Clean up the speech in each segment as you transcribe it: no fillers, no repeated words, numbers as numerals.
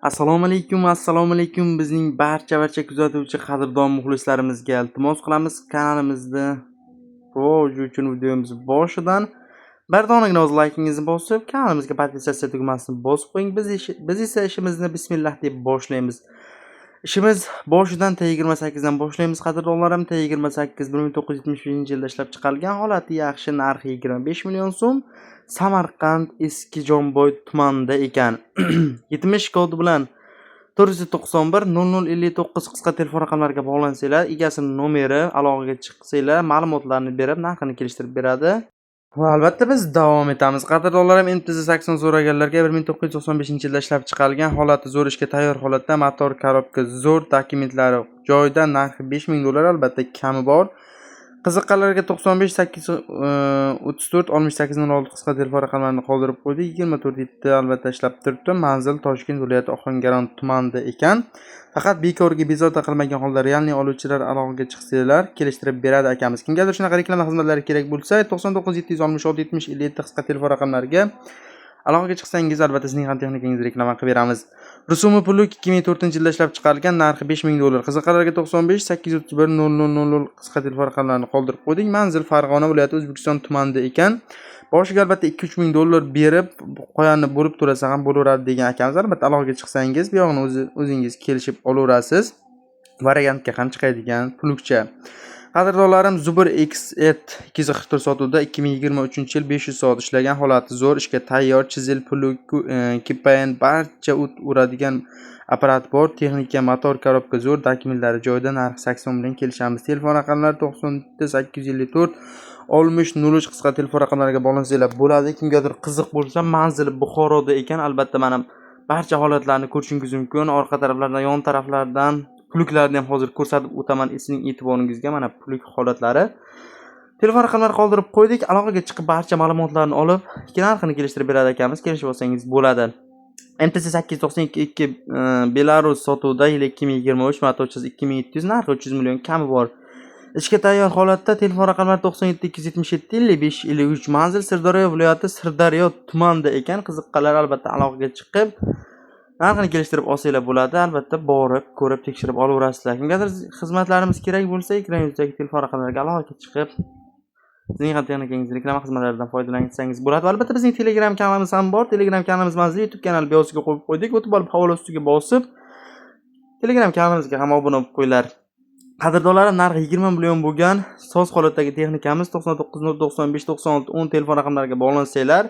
Assalomu alaykum bizning barcha kuzatuvchi qadrdon muxlislarimizga iltimos qilamiz kanalimizni rivoji uchun videomiz boshidan bir donagina o'z laykingizni bosib, kanalimizga podpisatsiya tugmasini bosib qo'ying. Biz esa ishimizni bismillah deb boshlaymiz. Ishimiz boshidan T28 dan boshlaymiz qadrdonlarim. T28 1975-yilda ishlab chiqarilgan, holati yaxshi, narxi 25 million so'm. Samarqand Eski Jonboy tumanida ekan. 70 kodi bilan 491 0059 qisqa telefon raqamlariga bog'lansanglar, egasini nomeri aloqaga chiqsanglar, ma'lumotlarni berib, narxini kelishtirib beradi. Va albatta biz davom etamiz. Qadrdonlarim, MTZ-80 so'raganlarga 1995-yilda ishlab chiqarilgan, holati zo'r, ishga tayyor holatda, motor, korobka zo'r, dokumentlari joyida, narxi 5000 dollar, albatta kami bor. Qiziqqanlarga 95 834 68 06 qisqa telefon raqamlarini qoldirib qo'ydik. 24 albatta ishlab turibdi. Manzil Toshkent viloyati Ohangaron tumanida ekan. Faqat bekorga bezovta qilmagan holda realniy oluvchilar aloqaga chiqsanglar, kelishtirib beradi akamiz. Kimgadir shunaqa reklama xizmatlari kerak bo'lsa, 99 766 70 57 qisqa telefon raqamlariga aloqaga chiqsangiz, albatta sizning ham texnikangizni reklama qilib beramiz. Rusumi pullik 2004-yilda ishlab chiqarilgan, narxi 5000 dollar. Qiziqqanlarga 95 831 0000 qisqa telefon raqamlarini qoldirib qo'ydik. Manzil Farg'ona viloyati O'zbekiston tumanida ekan. Boshiga albatta 2-3 ming dollar berib, qo'yanni bo'lib turasa ham bo'laveradi degan akamiz. Albatta aloqaga chiqsangiz, bu yog'ini o'zingiz kelishib olaverasiz. Variantga ham chiqadigan pulukcha. Qadrdonlarim, Zubir X-et 244 sotuvda 2023-yil 500 soat ishlagan, holati zo'r, ishga tayyor, chisel, puluk, KPN barcha uradigan apparat bor, texnika, motor, korobka zo'r, dokumentlari joyida, narxi 80 bilan kelishamiz. Telefon raqamlari 97 854 60 03 qisqa telefon raqamlariga bog'lansanglar bo'ladi. Kimgadir qiziq bo'lsa, manzili Buxoroda ekan. Albatta mana barcha holatlarni ko'rishingiz mumkin. Orqa taraflardan, yon taraflardan puluklarni ham hozir ko'rsatib o'taman sizning e'tiboringizga. Mana puluk holatlari. Telefon raqamlarini qoldirib qo'ydik. Aloqaga chiqib barcha ma'lumotlarni olib, narxini kelishtirib beradi akamiz. Kelishib olsangiz bo'ladi. MTZ 892 Belarus sotuvda yil 2023, motorchisi 2700, narxi 300 million kami bor. Ishga tayyor holatda, telefon raqamlari 97 277 55 53, manzil Sirdaryo viloyati Sirdaryo tumanida ekan. Qiziqqanlar albatta aloqaga chiqib narxini kelishtirib olsanglar bo'ladi. Albatta borib, ko'rib, tekshirib olaverasizlar. Kimgadir xizmatlarimiz kerak bo'lsa, ekran yuzidagi telefon raqamlariga aloqaga chiqib, sizning ham texnikangizni reklama xizmatlaridan foydalansangiz bo'ladi. Albatta bizning Telegram kanalimiz ham bor. Telegram kanalimiz manzil YouTube kanali biosiga qo'yib qo'ydik. O'tib olib havola ustiga bosib Telegram kanalimizga ham obuna bo'lib qo'yinglar. Qadrdonlarim, narxi 20 million bo'lgan soz holatdagi texnikamiz 99 95 96 10 telefon raqamlariga bog'lansanglar,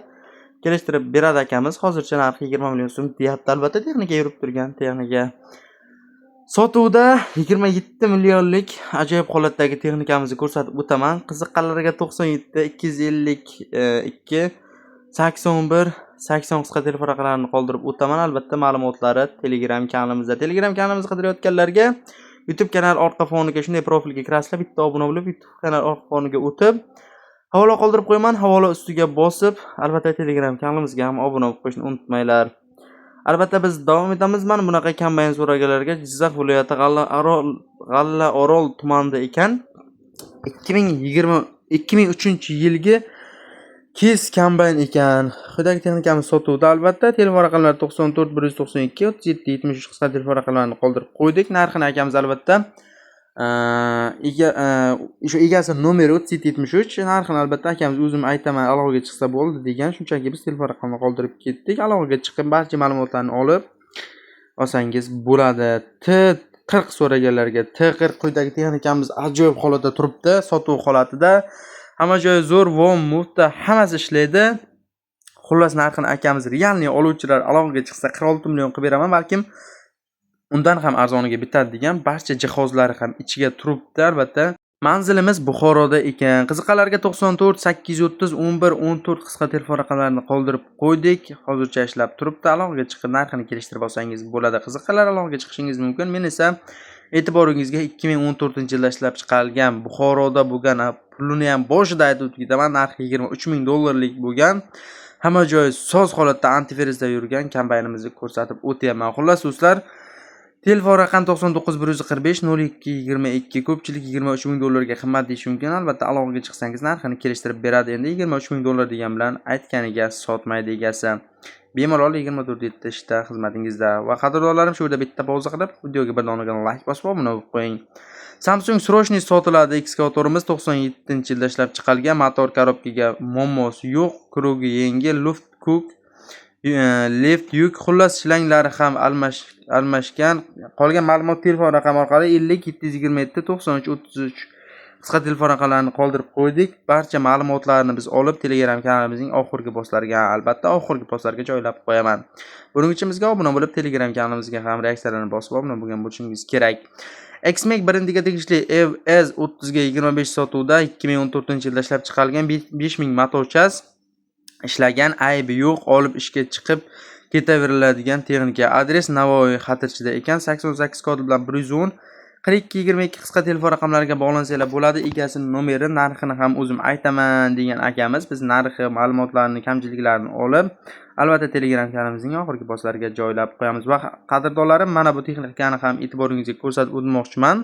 kelishtirib beradi akamiz. Hozircha narxi 20 million so'm deyapti. Albatta texnika yurib turgan texnika. Sotuvda 27 millionlik ajoyib holatdagi texnikamizni ko'rsatib o'taman. Qiziqqanlarga 97 252 81 80 qisqa telefon raqamlarini qoldirib o'taman. Albatta ma'lumotlari Telegram kanalimizda. Telegram kanalimizni qidirayotganlarga YouTube kanal orqa foniga shunday profilga kirasizlar, bitta obuna bo'lib, YouTube kanal orqa foniga o'tib, havola qoldirib qo'yaman, havola ustiga bosib, albatta Telegram kanalimizga ham obuna bo'lib qo'yishni unutmanglar. Albatta biz davom etamiz. Mana bunaqa kombayn so'raganlarga Jizzax viloyati G'alla Orol tumanida ekan. 2003-yilgi Kes kombayn ekan. Quyidagi texnikamiz sotuvda albatta. Telefon raqamlari 94 192 37 73 qisqa telefon raqamlarini qoldirib qo'ydik. Narxini akamiz albatta egasi nomeri 3773. Narxini albatta akamiz o'zim aytaman, aloqaga chiqsa bo'ldi degan. Shunchaki biz telefon raqamini qoldirib ketdik. Aloqaga chiqib barcha ma'lumotlarni olib olsangiz bo'ladi. T40 so'raganlarga T40 quyidagi texnikamiz ajoyib holatda turibdi, sotuv holatida. Hamma joyi zo'r, vom, mufta, hammasi ishlaydi. Xullas narxini akamiz realniy oluvchilar aloqaga chiqsa 46 million qilib beraman, balkim undan ham arzoniga bitadi degan. Barcha jihozlari ham ichiga turibdi. Albatta manzilimiz Buxoroda ekan. Qiziqqanlarga 94 830 11 14 qisqa telefon raqamlarini qoldirib qo'ydik. Hozircha ishlab turibdi. Aloqaga chiqib narxini kelishtirib olsangiz bo'ladi. Qiziqqanlar aloqaga chiqishingiz mumkin. Men esa e'tiboringizga 2014-yilda ishlab chiqarilgan, Buxoroda bo'lgan, pulini ham boshida aytib o'tganman, narxi 23 ming dollarlik bo'lgan, hamma joyi soz holatda antivirusda yurgan kombaynimizni ko'rsatib o'tyapman. Xullas do'stlar, telefon raqam 99 145 02 22. Ko'pchilik 23 ming dollarga qimmat deyish mumkin. Albatta aloqaga chiqsangiz narxini kelishtirib beradi. Endi 23 ming dollar degan bilan aytganiga sotmaydi egasi. bemalol 24/7 ishda xizmatingizda. Va qadrdonlarim, shu yerda bitta pauza qilib, videoga bir donagina like bosib obuna bo'lib qo'ying. Samsung srochniy sotiladi ekskavatorimiz 97-yilda ishlab chiqilgan, motor korobkaga muammosi yo'q, krugi yengil, luft cook, lift yuk, xullas shlanglari ham almashgan. Qolgan ma'lumot telefon raqami orqali 50 727 93 33 qisqa telefon raqamlarini qoldirib qo'ydik. Barcha ma'lumotlarni biz olib Telegram kanalimizning oxirgi postlariga, albatta oxirgi postlarga joylab qo'yaman. Buning uchun bizga obuna bo'lib, Telegram kanalimizga ham reaksiyalarni bosib obuna bo'lgan bo'lishingiz kerak. Xmax brendiga tegishli EVS 30 ga 25 sotuvda 2014-yilda ishlab chiqarilgan 5000 motochas ishlagan, aybi yo'q, olib ishga chiqib ketaveriladigan texnika. Adres Navoiy Xatirchida ekan. 88 kodi bilan 110 4222 qisqa telefon raqamlariga bog'lansanglar bo'ladi. Egasining nomeri, narxini ham o'zim aytaman degan akamiz. Biz narxi, ma'lumotlarni, kamchiliklarini olib, albatta Telegram kanalimizning oxirgi postlariga joylab qo'yamiz. Va qadrdonlarim, mana bu texnikani ham e'tiboringizga ko'rsatib o'tmoqchiman.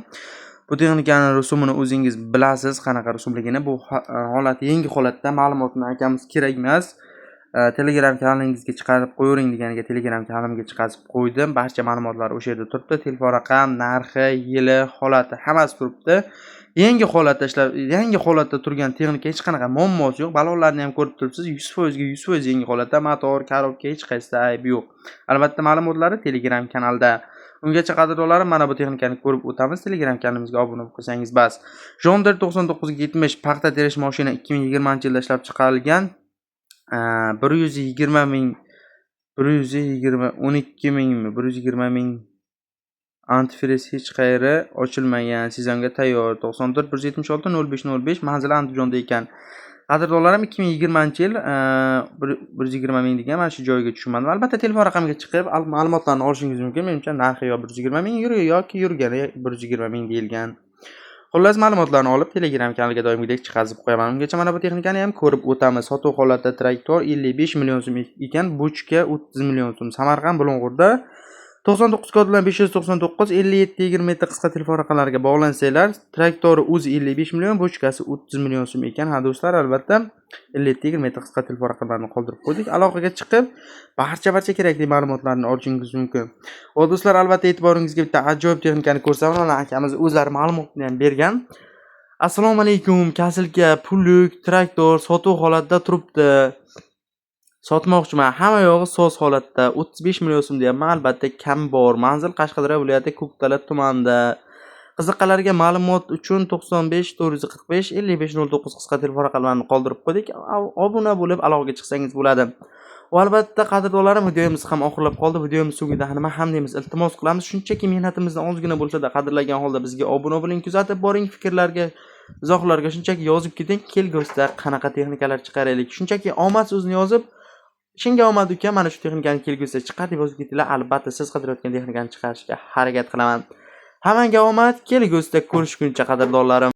Bu texnikaning rusumini o'zingiz bilasiz, qanaqa rusumligini. Bu holat yangi holatda ma'lumotni akamiz kerak emas. Telegram kanalingizga chiqarib qo'ying deganiga Telegram kanalimga chiqarib qo'ydim. Barcha ma'lumotlar o'sha yerda turibdi. Telefon raqam, narxi, yili, holati hammasi turibdi. Yangi holatda turgan texnika, hech qanaqa muammosi yo'q. Balonlarni ham ko'rib turibsiz. 100% ga 100% yangi holatda, motor, korobka hech qaysida ayb yo'q. Albatta ma'lumotlari Telegram kanalda. Ungacha qadrdonlarim, mana bu texnikani ko'rib o'tamiz. Telegram kanalimizga obuna bo'lsangiz bas. Jonder 9970 paxta terish mashina 2020-yilda ishlab chiqarilgan. 120 ming 120 ming antifriz hech qayeri ochilmagan, sezonga tayyor. 94 176 0505 manzili Andijonda ekan. Qadrdonlarim, 2020-yil 120 ming degan mana shu joyga tushmadim. Albatta telefon raqamiga chiqib ma'lumotlarni olishingiz mumkin. Menimcha narxi yo 120 ming yoki yurgani 120 ming deyilgan. Xullas ma'lumotlarni olib Telegram kanaliga doimgidek chiqazib qo'yaman. Ungacha mana bu texnikani ham ko'rib o'tamiz. Sotuv holatda traktor 55 million so'm ekan, bochka 30 million so'm. Samarqand Bulung'urda 99 kod bilan 599 57 20 qisqa telefon raqamlariga bog'lansanglar, traktori o'zi 55 million, bochkasi 30 million so'm ekan. Ha do'stlar, albatta 57 20 qisqa telefon raqamlarini qoldirib qo'ydik. Aloqaga chiqib barcha kerakli ma'lumotlarni olishingiz mumkin. Va do'stlar, albatta e'tiboringizga bitta ajoyib texnikani ko'rsataman. Mana akamiz o'zlari ma'lumotni ham bergan. Assalomu alaykum, Kasilka pullik traktor sotuv holatda turibdi. Sotmoqchiman. Hamma yog'i soz holatda 35 million so'm deyapman. Albatta kam bor. Manzil Qashqadaryo viloyati Ko'ktalat tumanida. Qiziqqanlarga ma'lumot uchun 95 445 5509 qisqa telefon raqamlarini qoldirib qo'ydik. Obuna bo'lib aloqaga chiqsangiz bo'ladi. Va albatta qadrdonlarim, videomiz ham oxirlab qoldi. Videomiz so'ngida nima ham deymiz, iltimos qilamiz, shunchaki mehnatimizni ozgina bo'lsa-da qadrlagan holda bizga obuna bo'ling, kuzatib boring, fikrlarga, izohlarga shunchaki yozib keting. Kelgusida qanaqa texnikalar chiqaraylik, shunchaki omad so'zini yozib, Shinga omad uka, mana shu texnikani kelgusida chiqar deb yozib ketinglar. Albatta siz qidirayotgan texnikani chiqarishga harakat qilaman. Hammaga omad, kelgusida ko'rishguncha qadrdonlarim.